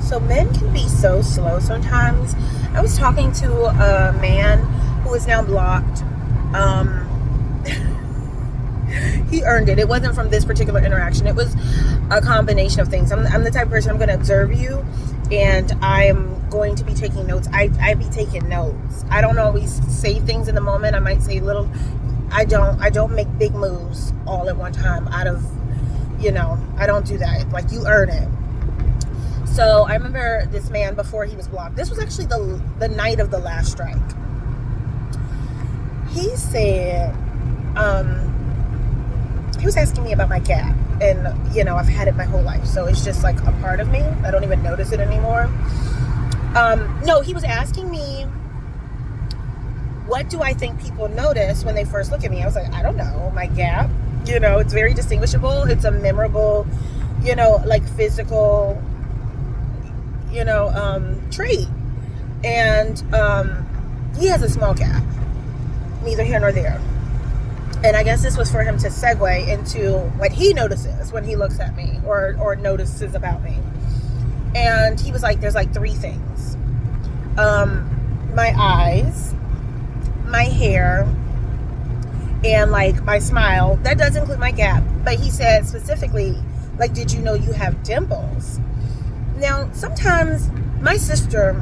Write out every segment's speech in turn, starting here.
So men can be so slow sometimes. I was talking to a man who is now blocked. Um, he earned it. It wasn't from this particular interaction. It was a combination of things. I'm the type of person, I'm going to observe you, and I'm going to be taking notes. I be taking notes. I don't always say things in the moment. I might say little. I don't make big moves all at one time out of, I don't do that. Like, you earn it. So I remember this man before he was blocked. This was actually the night of the last strike. He said, he was asking me about my gap. And, I've had it my whole life. So it's just like a part of me. I don't even notice it anymore. No, he was asking me, what do I think people notice when they first look at me? I was like, I don't know, my gap. It's very distinguishable. It's a memorable, like physical, trait. And he has a small gap. Neither here nor there. And I guess this was for him to segue into what he notices when he looks at me or notices about me. And he was like, there's like three things. My eyes, my hair, and like my smile. That does include my gap. But he said specifically, like, did you know you have dimples? Now, sometimes my sister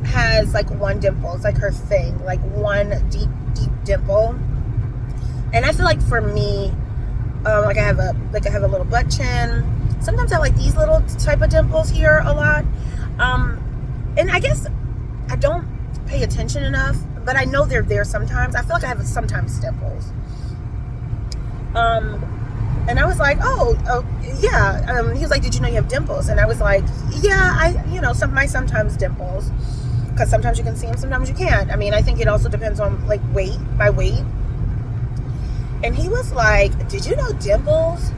has like one dimple. It's like her thing, like one deep dimple. And I feel like for me, I have a little butt chin. Sometimes I like these little type of dimples here a lot. And I guess I don't pay attention enough, but I know they're there sometimes. I feel like I have sometimes dimples. And I was like, oh yeah. He was like, did you know you have dimples? And I was like, yeah, my sometimes dimples. Because sometimes you can see them, sometimes you can't. I mean, I think it also depends on like my weight. And he was like, did you know dimples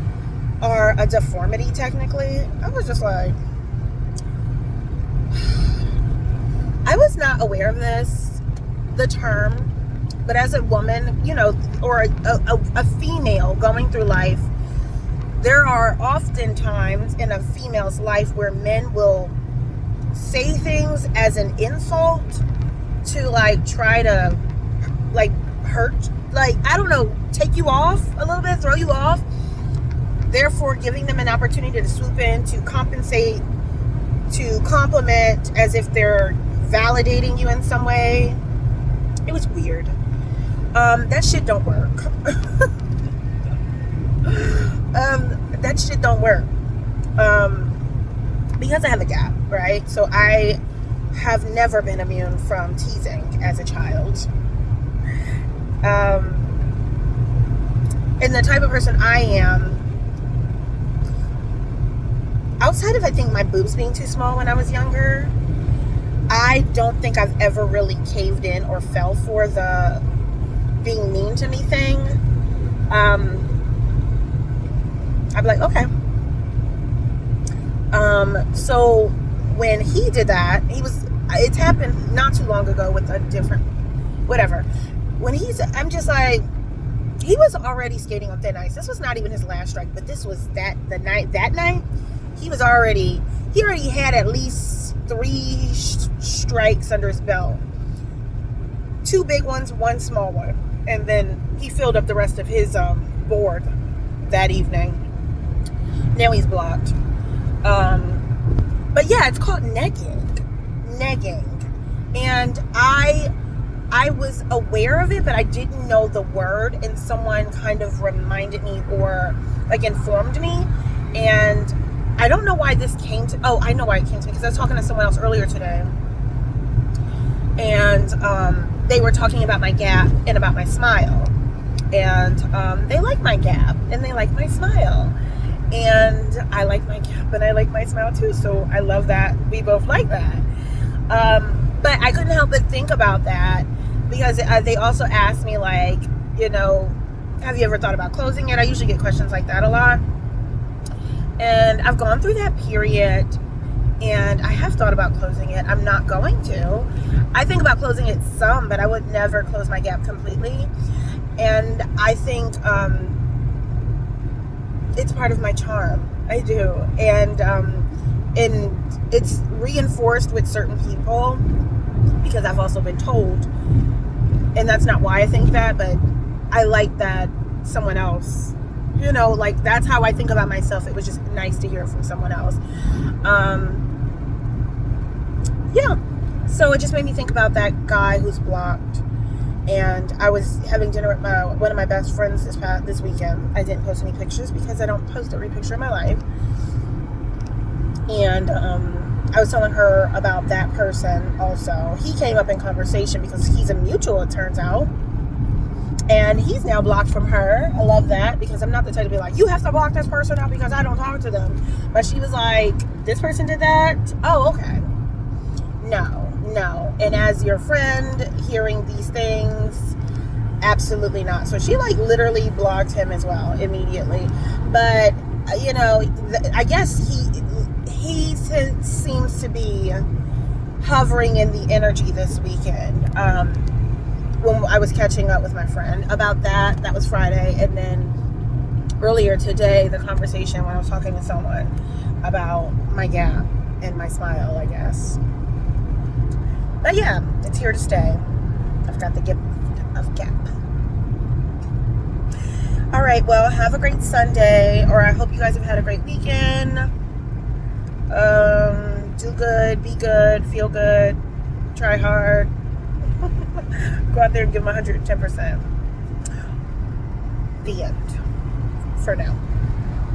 are a deformity technically? I was just like, I was not aware of the term, but as a woman, or a female going through life, there are often times in a female's life where men will say things as an insult to like try to like hurt, like, I don't know, take you off a little bit, throw you off, therefore giving them an opportunity to swoop in, to compensate, to compliment as if they're validating you in some way. It was weird. That shit don't work. That shit don't work. Because I have a gap, right? So I have never been immune from teasing as a child. And the type of person I am, outside of, I think, my boobs being too small when I was younger, I don't think I've ever really caved in or fell for the being mean to me thing. I'd be like, okay. So when he did that, it's happened not too long ago with a different, whatever. I'm just like, he was already skating on thin ice. This was not even his last strike, but this was that night, he already had at least 3 strikes under his belt. 2 big ones, 1 small one. And then he filled up the rest of his board that evening. Now he's blocked. But yeah, it's called negging. And I was aware of it, but I didn't know the word, and someone kind of reminded me or like informed me. And I don't know why this came to, I know why it came to me, because I was talking to someone else earlier today, and they were talking about my gap and about my smile, and they like my gap and they like my smile, and I like my gap and I like my smile too, so I love that we both like that. But I couldn't help but think about that, because they also asked me, like, have you ever thought about closing it? I usually get questions like that a lot. And I've gone through that period, and I have thought about closing it. I'm not going to. I think about closing it some, but I would never close my gap completely. And I think it's part of my charm. I do. And And it's reinforced with certain people because I've also been told, and that's not why I think that, but I like that someone else, like that's how I think about myself. It was just nice to hear from someone else. Yeah, so it just made me think about that guy who's blocked. And I was having dinner with one of my best friends this weekend. I didn't post any pictures because I don't post every picture of my life. And I was telling her about that person also. He came up in conversation because he's a mutual, it turns out. And he's now blocked from her. I love that because I'm not the type to be like, you have to block this person out because I don't talk to them. But she was like, this person did that? Oh, okay. No. And as your friend, hearing these things, absolutely not. So she like literally blocked him as well immediately. But, I guess he seems to be hovering in the energy this weekend. When I was catching up with my friend about that was Friday. And then earlier today, the conversation when I was talking to someone about my gap and my smile, I guess. But yeah, it's here to stay. I've got the gift of gap. All right, well, have a great Sunday, or I hope you guys have had a great weekend. Do good, be good, feel good, try hard. Go out there and give them 110%. The end. For now.